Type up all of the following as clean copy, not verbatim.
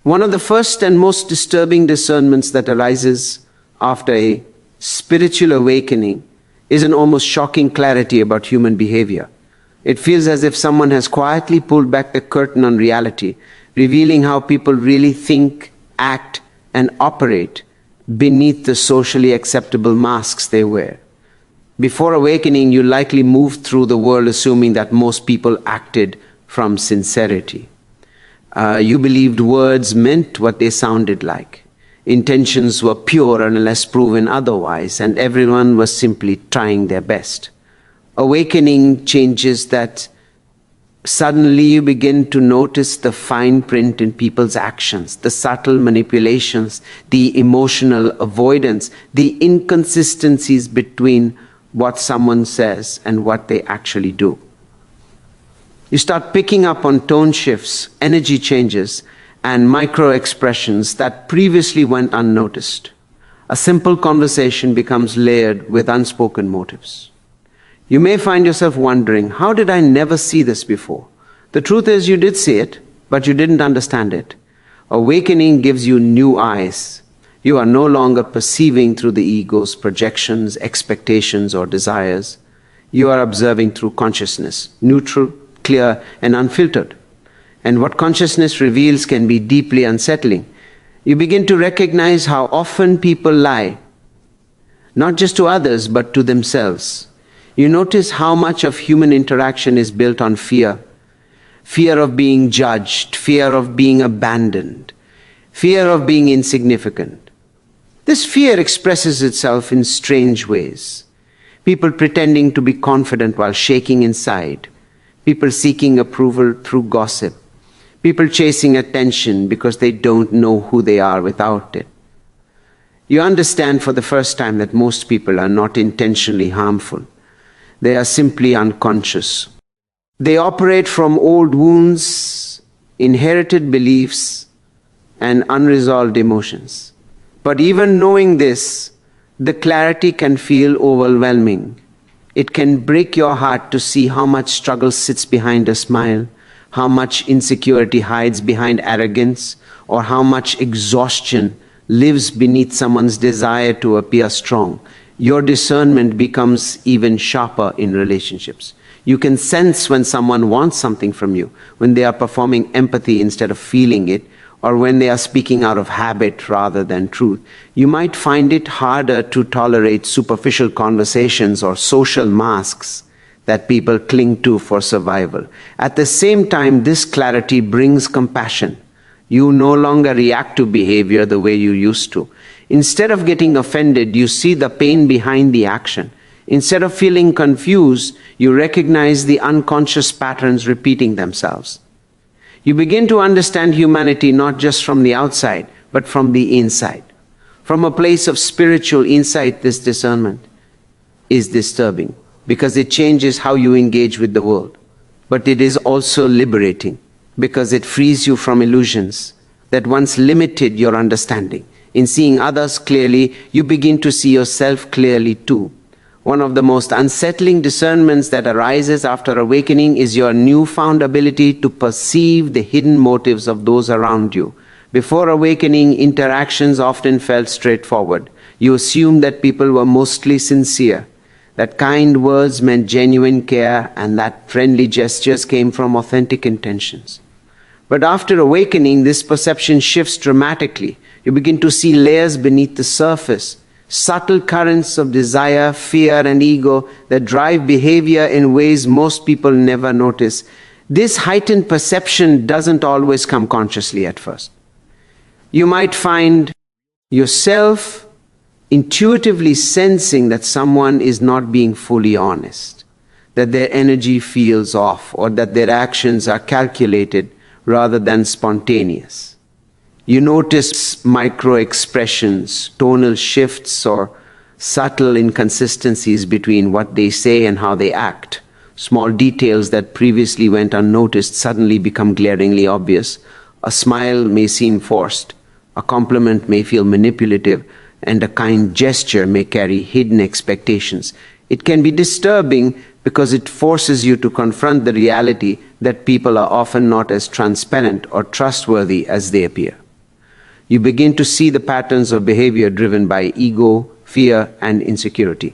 One of the first and most disturbing discernments that arises after a spiritual awakening is an almost shocking clarity about human behavior. It feels as if someone has quietly pulled back the curtain on reality, revealing how people really think, act, and operate beneath the socially acceptable masks they wear. Before awakening, you likely moved through the world assuming that most people acted from sincerity. You believed words meant what they sounded like. Intentions were pure unless proven otherwise, and everyone was simply trying their best. Awakening changes that. Suddenly you begin to notice the fine print in people's actions, the subtle manipulations, the emotional avoidance, the inconsistencies between what someone says and what they actually do. You start picking up on tone shifts, energy changes, and micro expressions that previously went unnoticed. A simple conversation becomes layered with unspoken motives. You may find yourself wondering, how did I never see this before? The truth is you did see it, but you didn't understand it. Awakening gives you new eyes. You are no longer perceiving through the ego's projections, expectations, or desires. You are observing through consciousness, neutral, clear, and unfiltered. And what consciousness reveals can be deeply unsettling. You begin to recognize how often people lie, not just to others, but to themselves. You notice how much of human interaction is built on fear. Fear of being judged, fear of being abandoned, fear of being insignificant. This fear expresses itself in strange ways. People pretending to be confident while shaking inside. People seeking approval through gossip. People chasing attention because they don't know who they are without it. You understand for the first time that most people are not intentionally harmful. They are simply unconscious. They operate from old wounds, inherited beliefs, and unresolved emotions. But even knowing this, the clarity can feel overwhelming. It can break your heart to see how much struggle sits behind a smile, how much insecurity hides behind arrogance, or how much exhaustion lives beneath someone's desire to appear strong. Your discernment becomes even sharper in relationships. You can sense when someone wants something from you, when they are performing empathy instead of feeling it, or when they are speaking out of habit rather than truth. You might find it harder to tolerate superficial conversations or social masks that people cling to for survival. At the same time, this clarity brings compassion. You no longer react to behavior the way you used to. Instead of getting offended, you see the pain behind the action. Instead of feeling confused, you recognize the unconscious patterns repeating themselves. You begin to understand humanity not just from the outside, but from the inside. From a place of spiritual insight, this discernment is disturbing because it changes how you engage with the world. But it is also liberating because it frees you from illusions that once limited your understanding. In seeing others clearly, you begin to see yourself clearly too. One of the most unsettling discernments that arises after awakening is your newfound ability to perceive the hidden motives of those around you. Before awakening, interactions often felt straightforward. You assumed that people were mostly sincere, that kind words meant genuine care, and that friendly gestures came from authentic intentions. But after awakening, this perception shifts dramatically. You begin to see layers beneath the surface, subtle currents of desire, fear, and ego that drive behavior in ways most people never notice. This heightened perception doesn't always come consciously at first. You might find yourself intuitively sensing that someone is not being fully honest, that their energy feels off, or that their actions are calculated rather than spontaneous. You notice micro-expressions, tonal shifts, or subtle inconsistencies between what they say and how they act. Small details that previously went unnoticed suddenly become glaringly obvious. A smile may seem forced, a compliment may feel manipulative, and a kind gesture may carry hidden expectations. It can be disturbing because it forces you to confront the reality that people are often not as transparent or trustworthy as they appear. You begin to see the patterns of behavior driven by ego, fear, and insecurity.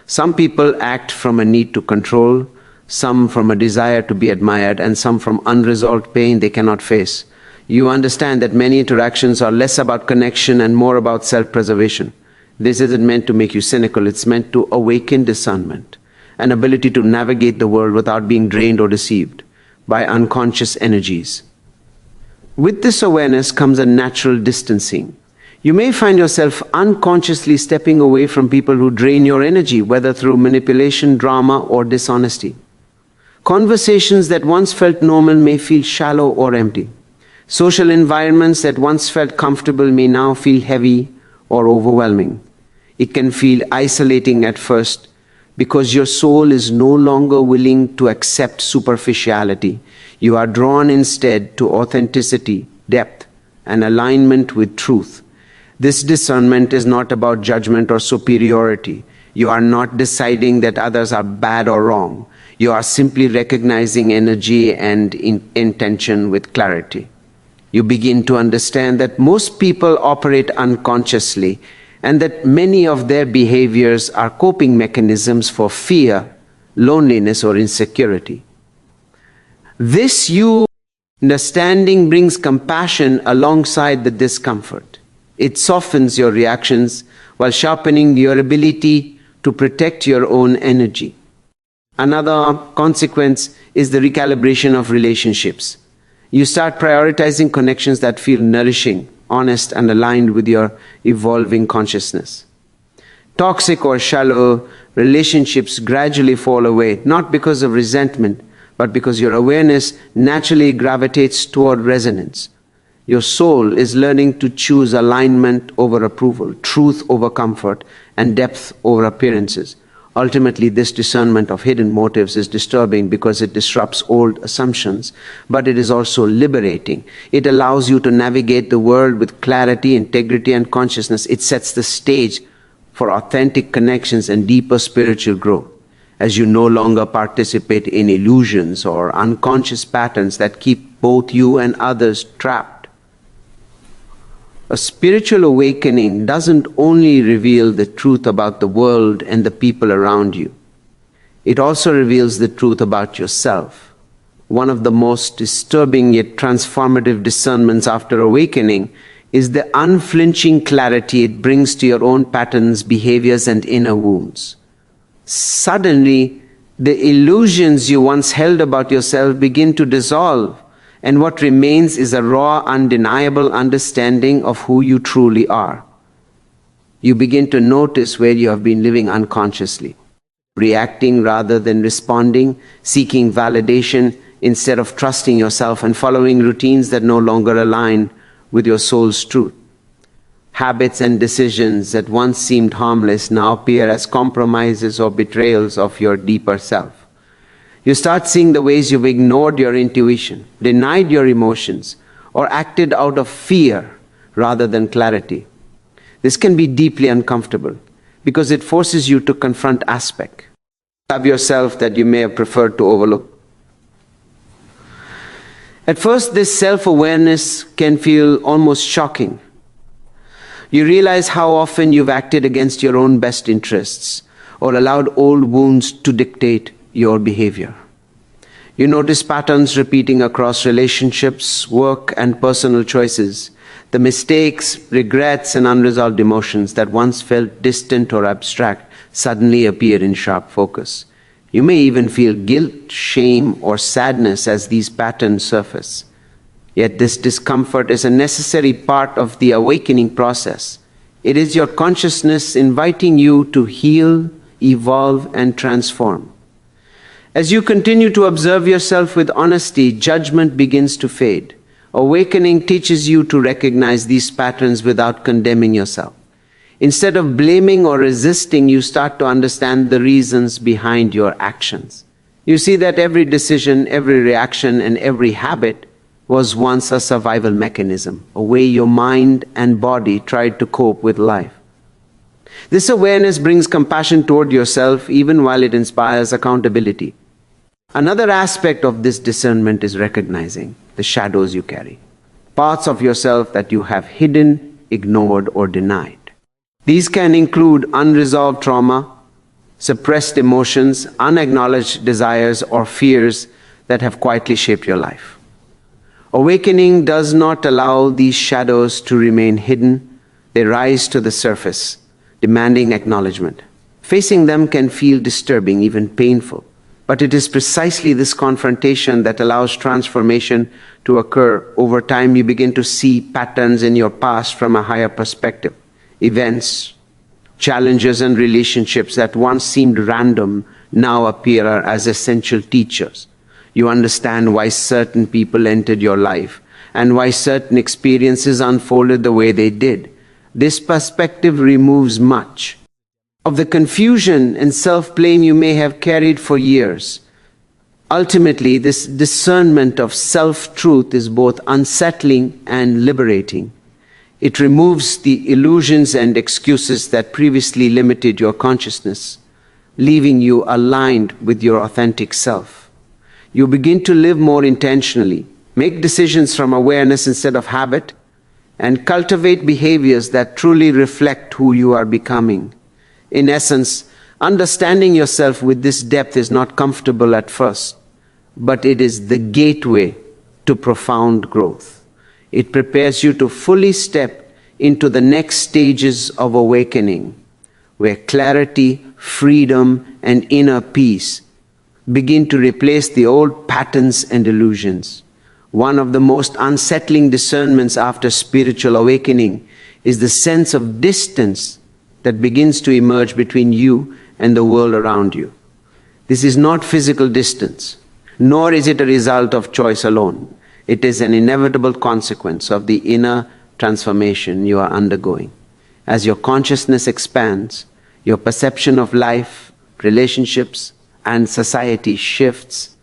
Some people act from a need to control, some from a desire to be admired, and some from unresolved pain they cannot face. You understand that many interactions are less about connection and more about self-preservation. This isn't meant to make you cynical, it's meant to awaken discernment, an ability to navigate the world without being drained or deceived by unconscious energies. With this awareness comes a natural distancing. You may find yourself unconsciously stepping away from people who drain your energy, whether through manipulation, drama, or dishonesty. Conversations that once felt normal may feel shallow or empty. Social environments that once felt comfortable may now feel heavy or overwhelming. It can feel isolating at first because your soul is no longer willing to accept superficiality. You are drawn instead to authenticity, depth, and alignment with truth. This discernment is not about judgment or superiority. You are not deciding that others are bad or wrong. You are simply recognizing energy and intention with clarity. You begin to understand that most people operate unconsciously and that many of their behaviors are coping mechanisms for fear, loneliness, or insecurity. This understanding brings compassion alongside the discomfort. It softens your reactions while sharpening your ability to protect your own energy. Another consequence is the recalibration of relationships. You start prioritizing connections that feel nourishing, honest, and aligned with your evolving consciousness. Toxic or shallow relationships gradually fall away, not because of resentment, but because your awareness naturally gravitates toward resonance. Your soul is learning to choose alignment over approval, truth over comfort, and depth over appearances. Ultimately, this discernment of hidden motives is disturbing because it disrupts old assumptions, but it is also liberating. It allows you to navigate the world with clarity, integrity, and consciousness. It sets the stage for authentic connections and deeper spiritual growth, as you no longer participate in illusions or unconscious patterns that keep both you and others trapped. A spiritual awakening doesn't only reveal the truth about the world and the people around you. It also reveals the truth about yourself. One of the most disturbing yet transformative discernments after awakening is the unflinching clarity it brings to your own patterns, behaviors, and inner wounds. Suddenly, the illusions you once held about yourself begin to dissolve, and what remains is a raw, undeniable understanding of who you truly are. You begin to notice where you have been living unconsciously, reacting rather than responding, seeking validation instead of trusting yourself, and following routines that no longer align with your soul's truth. Habits and decisions that once seemed harmless now appear as compromises or betrayals of your deeper self. You start seeing the ways you've ignored your intuition, denied your emotions, or acted out of fear rather than clarity. This can be deeply uncomfortable because it forces you to confront aspects of yourself that you may have preferred to overlook. At first, this self-awareness can feel almost shocking. You realize how often you've acted against your own best interests or allowed old wounds to dictate your behavior. You notice patterns repeating across relationships, work, and personal choices. The mistakes, regrets, and unresolved emotions that once felt distant or abstract suddenly appear in sharp focus. You may even feel guilt, shame, or sadness as these patterns surface. Yet this discomfort is a necessary part of the awakening process. It is your consciousness inviting you to heal, evolve, and transform. As you continue to observe yourself with honesty, judgment begins to fade. Awakening teaches you to recognize these patterns without condemning yourself. Instead of blaming or resisting, you start to understand the reasons behind your actions. You see that every decision, every reaction, and every habit was once a survival mechanism, a way your mind and body tried to cope with life. This awareness brings compassion toward yourself even while it inspires accountability. Another aspect of this discernment is recognizing the shadows you carry. parts of yourself that you have hidden, ignored, or denied. These can include unresolved trauma, suppressed emotions, unacknowledged desires, or fears that have quietly shaped your life. Awakening does not allow these shadows to remain hidden. They rise to the surface, demanding acknowledgement. Facing them can feel disturbing, even painful. But it is precisely this confrontation that allows transformation to occur. Over time, you begin to see patterns in your past from a higher perspective. Events, challenges, and relationships that once seemed random now appear as essential teachers. You understand why certain people entered your life and why certain experiences unfolded the way they did. This perspective removes much of the confusion and self-blame you may have carried for years. Ultimately, this discernment of self-truth is both unsettling and liberating. It removes the illusions and excuses that previously limited your consciousness, leaving you aligned with your authentic self. You begin to live more intentionally, make decisions from awareness instead of habit, and cultivate behaviors that truly reflect who you are becoming. In essence, understanding yourself with this depth is not comfortable at first, but it is the gateway to profound growth. It prepares you to fully step into the next stages of awakening, where clarity, freedom, and inner peace begin to replace the old patterns and illusions. One of the most unsettling discernments after spiritual awakening is the sense of distance that begins to emerge between you and the world around you. This is not physical distance, nor is it a result of choice alone. It is an inevitable consequence of the inner transformation you are undergoing. As your consciousness expands, your perception of life, relationships, and society shifts,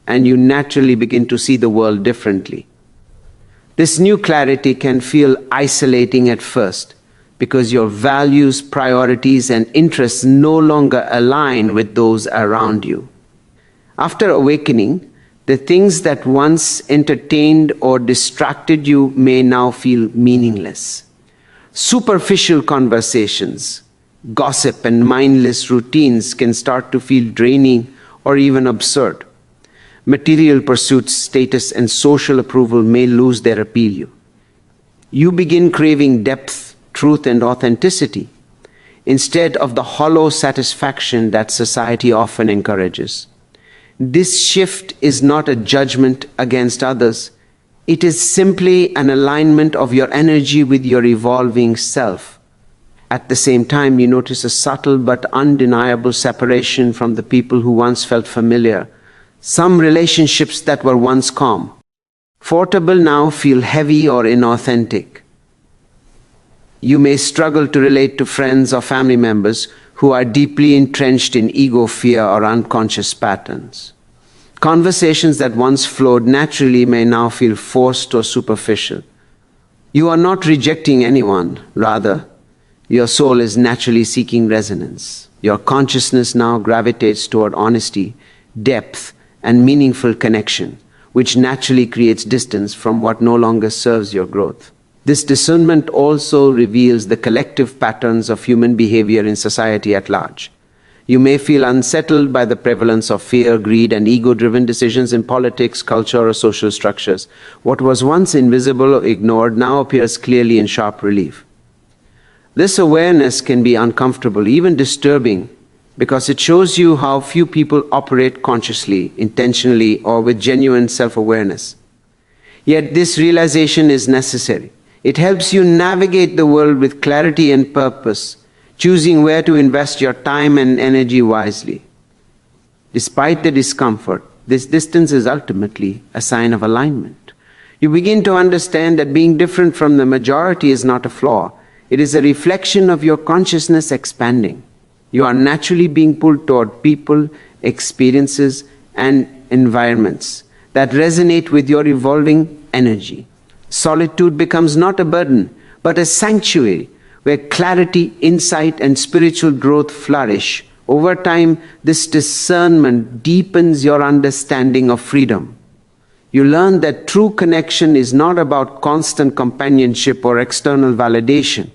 and you naturally begin to see the world differently. This new clarity can feel isolating at first, because your values, priorities, and interests no longer align with those around you. After awakening, the things that once entertained or distracted you may now feel meaningless. Superficial conversations, gossip, and mindless routines can start to feel draining or even absurd. Material pursuits, status, and social approval may lose their appeal. You begin craving depth, truth, and authenticity, instead of the hollow satisfaction that society often encourages. This shift is not a judgment against others. It is simply an alignment of your energy with your evolving self. At the same time, you notice a subtle but undeniable separation from the people who once felt familiar. Some relationships that were once calm, comfortable, now feel heavy or inauthentic. You may struggle to relate to friends or family members who are deeply entrenched in ego, fear, or unconscious patterns. Conversations that once flowed naturally may now feel forced or superficial. You are not rejecting anyone. Rather, your soul is naturally seeking resonance. Your consciousness now gravitates toward honesty, depth, and meaningful connection, which naturally creates distance from what no longer serves your growth. This discernment also reveals the collective patterns of human behavior in society at large. You may feel unsettled by the prevalence of fear, greed, and ego-driven decisions in politics, culture, or social structures. What was once invisible or ignored now appears clearly in sharp relief. This awareness can be uncomfortable, even disturbing, because it shows you how few people operate consciously, intentionally, or with genuine self-awareness. Yet this realization is necessary. It helps you navigate the world with clarity and purpose, choosing where to invest your time and energy wisely. Despite the discomfort, this distance is ultimately a sign of alignment. You begin to understand that being different from the majority is not a flaw. It is a reflection of your consciousness expanding. You are naturally being pulled toward people, experiences, and environments that resonate with your evolving energy. Solitude becomes not a burden, but a sanctuary where clarity, insight, and spiritual growth flourish. Over time, this discernment deepens your understanding of freedom. You learn that true connection is not about constant companionship or external validation,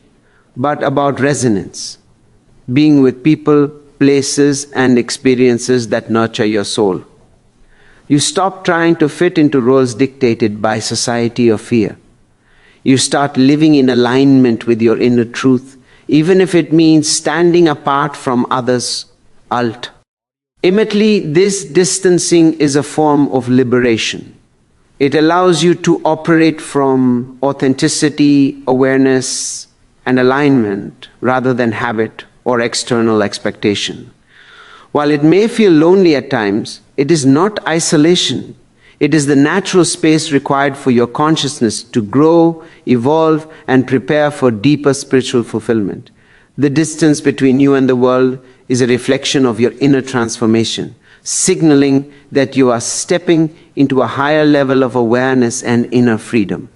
but about resonance, being with people, places, and experiences that nurture your soul. You stop trying to fit into roles dictated by society or fear. You start living in alignment with your inner truth, even if it means standing apart from others. Ultimately, this distancing is a form of liberation. It allows you to operate from authenticity, awareness, and alignment rather than habit or external expectation. While it may feel lonely at times, it is not isolation. It is the natural space required for your consciousness to grow, evolve, and prepare for deeper spiritual fulfillment. The distance between you and the world is a reflection of your inner transformation, signaling that you are stepping into a higher level of awareness and inner freedom.